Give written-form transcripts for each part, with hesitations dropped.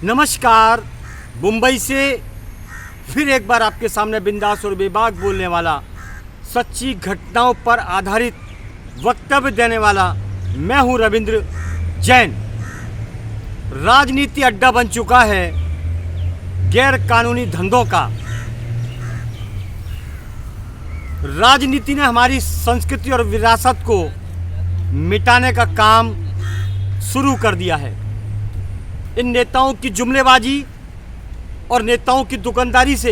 नमस्कार। मुंबई से फिर एक बार आपके सामने बिंदास और बेबाक बोलने वाला, सच्ची घटनाओं पर आधारित वक्तव्य देने वाला मैं हूं रविंद्र जैन। राजनीति अड्डा बन चुका है गैर कानूनी धंधों का। राजनीति ने हमारी संस्कृति और विरासत को मिटाने का काम शुरू कर दिया है। इन नेताओं की जुमलेबाजी और नेताओं की दुकानदारी से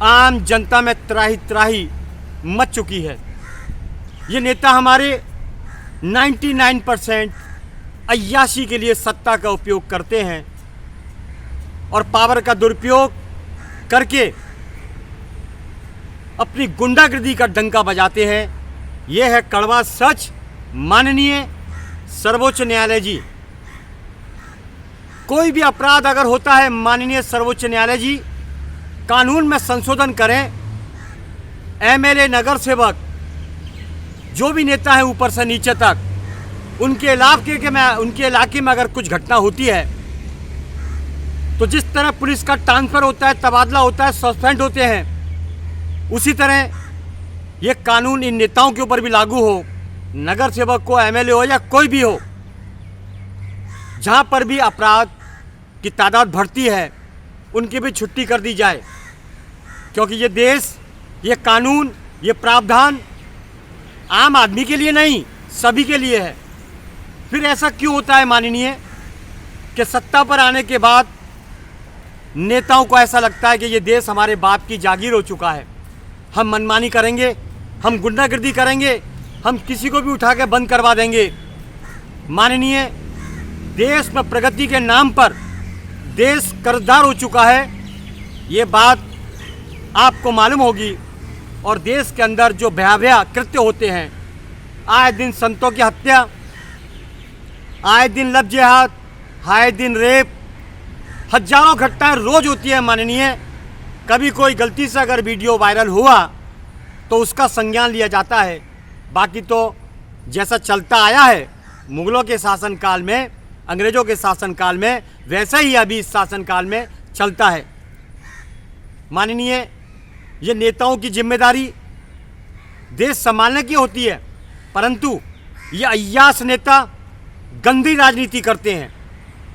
आम जनता में त्राही त्राही मच चुकी है। ये नेता हमारे 99% अय्याशी के लिए सत्ता का उपयोग करते हैं और पावर का दुरुपयोग करके अपनी गुंडागर्दी का डंका बजाते हैं। ये है कड़वा सच। माननीय सर्वोच्च न्यायालय जी, कोई भी अपराध अगर होता है, माननीय सर्वोच्च न्यायालय जी कानून में संशोधन करें। एमएलए, नगर सेवक, जो भी नेता है ऊपर से नीचे तक, उनके इलाके में अगर कुछ घटना होती है तो जिस तरह पुलिस का ट्रांसफर होता है, तबादला होता है, सस्पेंड होते हैं, उसी तरह ये कानून इन नेताओं के ऊपर भी लागू हो। नगर सेवक को, एमएलए हो या कोई भी हो, जहाँ पर भी अपराध की तादाद बढ़ती है उनकी भी छुट्टी कर दी जाए, क्योंकि ये देश, ये कानून, ये प्रावधान आम आदमी के लिए नहीं, सभी के लिए है। फिर ऐसा क्यों होता है माननीय कि सत्ता पर आने के बाद नेताओं को ऐसा लगता है कि ये देश हमारे बाप की जागीर हो चुका है, हम मनमानी करेंगे, हम गुंडागर्दी करेंगे, हम किसी को भी उठा के बंद करवा देंगे। माननीय, देश में प्रगति के नाम पर देश कर्जदार हो चुका है, ये बात आपको मालूम होगी। और देश के अंदर जो भयावह कृत्य होते हैं, आए दिन संतों की हत्या, आए दिन लव जिहाद, आए दिन रेप, हजारों घटनाएं रोज होती है माननीय। कभी कोई गलती से अगर वीडियो वायरल हुआ तो उसका संज्ञान लिया जाता है, बाकी तो जैसा चलता आया है मुगलों के शासनकाल में, अंग्रेजों के शासनकाल में, वैसा ही अभी इस शासनकाल में चलता है। माननीय, ये नेताओं की जिम्मेदारी देश संभालने की होती है, परंतु ये अय्याश नेता गंदी राजनीति करते हैं।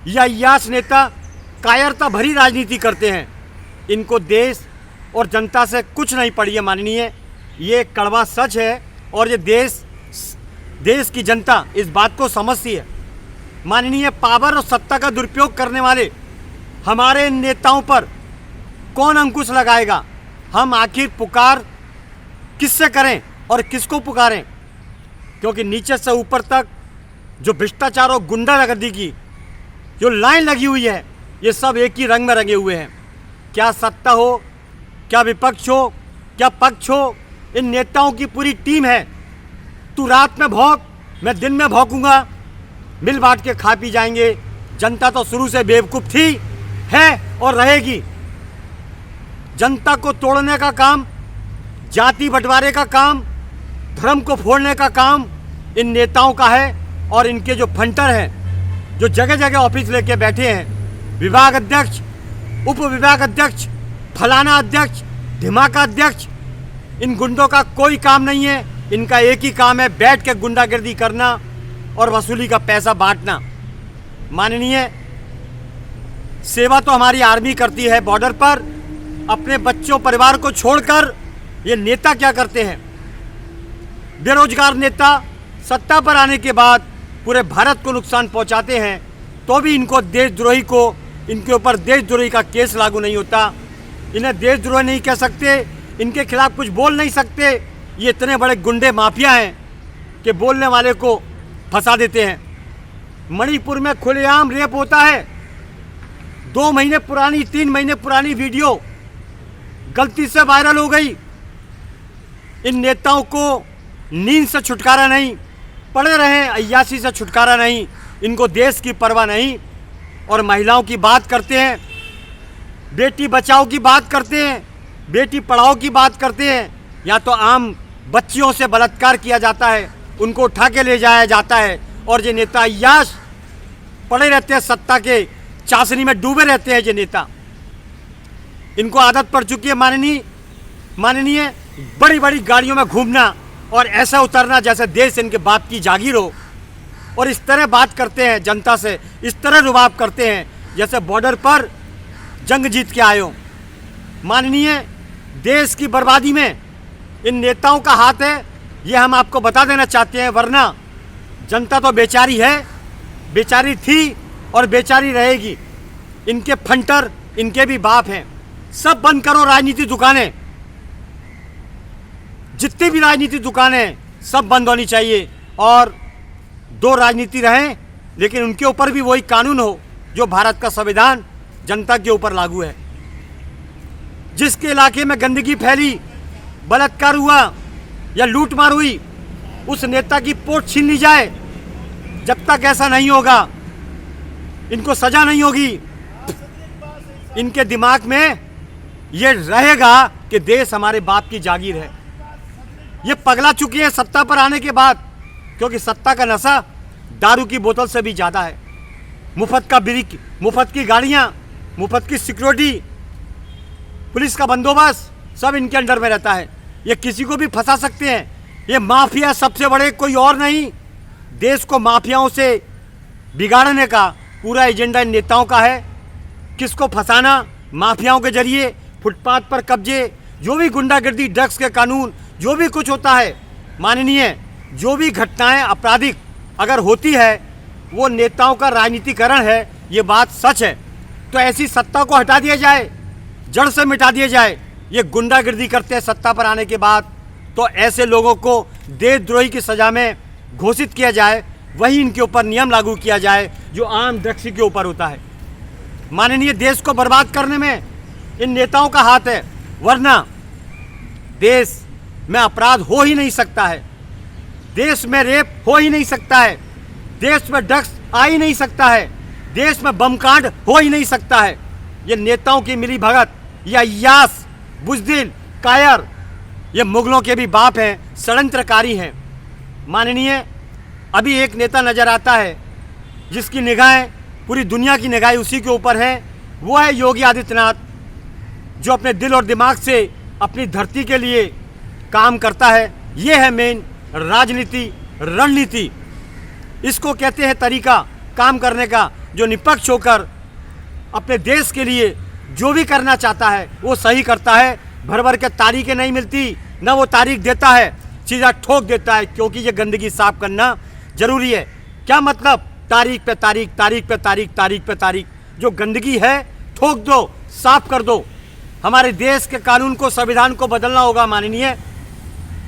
ये अय्याश नेता कायरता भरी राजनीति करते हैं। इनको देश और जनता से कुछ नहीं पड़ी है माननीय, ये कड़वा सच है। और ये देश की जनता इस बात को समझती है। माननीय, पावर और सत्ता का दुरुपयोग करने वाले हमारे नेताओं पर कौन अंकुश लगाएगा? हम आखिर पुकार किससे करें और किसको पुकारें? क्योंकि नीचे से ऊपर तक जो भ्रष्टाचार और गुंडागर्दी की जो लाइन लगी हुई है, ये सब एक ही रंग में रंगे हुए हैं। क्या सत्ता हो, क्या विपक्ष हो, क्या पक्ष हो, इन नेताओं की पूरी टीम है। तू रात में भौंक, मैं दिन में भौंकूंगा, मिल बांट के खा पी जाएंगे। जनता तो शुरू से बेवकूफ़ थी, है और रहेगी। जनता को तोड़ने का काम, जाति बंटवारे का काम, धर्म को फोड़ने का काम इन नेताओं का है। और इनके जो फंटर हैं, जो जगह जगह ऑफिस लेके बैठे हैं, विभाग अध्यक्ष, उप विभाग अध्यक्ष, फलाना अध्यक्ष, धमाका अध्यक्ष, इन गुंडों का कोई काम नहीं है। इनका एक ही काम है, बैठ के गुंडागर्दी करना और वसूली का पैसा बांटना। माननीय, सेवा तो हमारी आर्मी करती है बॉर्डर पर, अपने बच्चों परिवार को छोड़कर। ये नेता क्या करते हैं? बेरोजगार नेता सत्ता पर आने के बाद पूरे भारत को नुकसान पहुंचाते हैं, तो भी इनको देशद्रोही को, इनके ऊपर देशद्रोही का केस लागू नहीं होता। इन्हें देशद्रोही नहीं कह सकते, इनके खिलाफ कुछ बोल नहीं सकते। ये इतने बड़े गुंडे माफिया हैं कि बोलने वाले को फंसा देते हैं। मणिपुर में खुलेआम रेप होता है। 2 महीने पुरानी, 3 महीने पुरानी वीडियो गलती से वायरल हो गई। इन नेताओं को नींद से छुटकारा नहीं, पड़े रहें, अय्याशी से छुटकारा नहीं, इनको देश की परवाह नहीं। और महिलाओं की बात करते हैं, बेटी बचाओ की बात करते हैं, बेटी पढ़ाओ की बात करते हैं। या तो आम बच्चियों से बलात्कार किया जाता है, उनको उठा के ले जाया जाता है। और ये नेता अय्याश पड़े रहते हैं सत्ता के चाशनी में डूबे रहते हैं ये नेता। इनको आदत पड़ चुकी है माननीय बड़ी बड़ी गाड़ियों में घूमना और ऐसा उतरना जैसे देश इनके बाप की जागीर हो, और इस तरह बात करते हैं जनता से, इस तरह रुबाब करते हैं जैसे बॉर्डर पर जंग जीत के आए हो। माननीय देश की बर्बादी में इन नेताओं का हाथ है, ये हम आपको बता देना चाहते हैं, वरना जनता तो बेचारी है, बेचारी थी और बेचारी रहेगी। इनके फंटर इनके भी बाप हैं। सब बंद करो राजनीति दुकानें, जितनी भी राजनीति दुकानें सब बंद होनी चाहिए, और दो राजनीति रहें लेकिन उनके ऊपर भी वही कानून हो जो भारत का संविधान जनता के ऊपर लागू है। जिसके इलाके में गंदगी फैली, बलात्कार हुआ या लूटमार हुई, उस नेता की पोस्ट छीन ली जाए। जब तक ऐसा नहीं होगा, इनको सजा नहीं होगी, इनके दिमाग में ये रहेगा कि देश हमारे बाप की जागीर है। ये पगला चुकी है सत्ता पर आने के बाद, क्योंकि सत्ता का नशा दारू की बोतल से भी ज़्यादा है। मुफ्त का ब्रेक, मुफ्त की गाड़ियाँ, मुफ्त की सिक्योरिटी, पुलिस का बंदोबस्त सब इनके अंडर में रहता है। ये किसी को भी फंसा सकते हैं। ये माफिया सबसे बड़े कोई और नहीं, देश को माफियाओं से बिगाड़ने का पूरा एजेंडा इन नेताओं का है। किसको फंसाना, माफियाओं के जरिए, फुटपाथ पर कब्जे, जो भी गुंडागर्दी, ड्रग्स के कानून, जो भी कुछ होता है माननीय, जो भी घटनाएं आपराधिक अगर होती है वो नेताओं का राजनीतिकरण है, ये बात सच है। तो ऐसी सत्ता को हटा दिया जाए, जड़ से मिटा दिया जाए। ये गुंडागर्दी करते हैं सत्ता पर आने के बाद, तो ऐसे लोगों को देशद्रोही की सज़ा में घोषित किया जाए, वही इनके ऊपर नियम लागू किया जाए जो आम ड्रग्स के ऊपर होता है। माननीय देश को बर्बाद करने में इन नेताओं का हाथ है, वरना देश में अपराध हो ही नहीं सकता है, देश में रेप हो ही नहीं सकता है, देश में ड्रग्स आ ही नहीं सकता है, देश में बमकांड हो ही नहीं सकता है। ये नेताओं की मिली भगत, ये अय्यास, बुज़दिल, कायर, ये मुगलों के भी बाप हैं, षड्यंत्रकारी हैं। माननीय अभी एक नेता नज़र आता है जिसकी निगाहें, पूरी दुनिया की निगाहें उसी के ऊपर हैं, वो है योगी आदित्यनाथ, जो अपने दिल और दिमाग से अपनी धरती के लिए काम करता है। ये है मेन राजनीति, रणनीति, इसको कहते हैं तरीका काम करने का, जो निष्पक्ष होकर अपने देश के लिए जो भी करना चाहता है वो सही करता है। भर भर के तारीखें नहीं मिलती, ना वो तारीख देता है, सीधा ठोक देता है, क्योंकि ये गंदगी साफ करना जरूरी है। क्या मतलब, तारीख पे तारीख, तारीख पे तारीख, तारीख पे तारीख, जो गंदगी है ठोक दो, साफ कर दो। हमारे देश के कानून को, संविधान को बदलना होगा माननीय।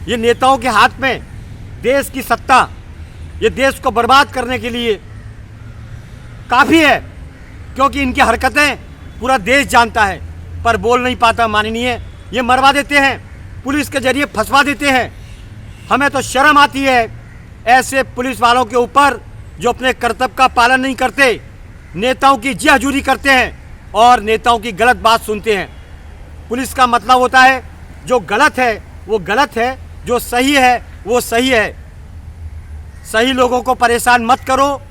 ये नेताओं के हाथ में देश की सत्ता, ये देश को बर्बाद करने के लिए काफ़ी है, क्योंकि इनकी हरकतें पूरा देश जानता है पर बोल नहीं पाता माननीय। ये मरवा देते हैं, पुलिस के जरिए फंसवा देते हैं। हमें तो शर्म आती है ऐसे पुलिस वालों के ऊपर जो अपने कर्तव्य का पालन नहीं करते, नेताओं की जी हजूरी करते हैं और नेताओं की गलत बात सुनते हैं। पुलिस का मतलब होता है जो गलत है वो गलत है, जो सही है वो सही है। सही लोगों को परेशान मत करो,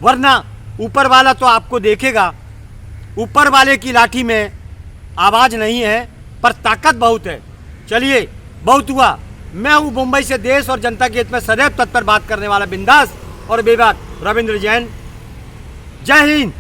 वरना ऊपर वाला तो आपको देखेगा। ऊपर वाले की लाठी में आवाज़ नहीं है पर ताकत बहुत है। चलिए, बहुत हुआ। मैं हूँ मुंबई से देश और जनता के हित में सदैव तत्पर बात करने वाला बिंदास और बेबाक रविंद्र जैन। जय हिंद।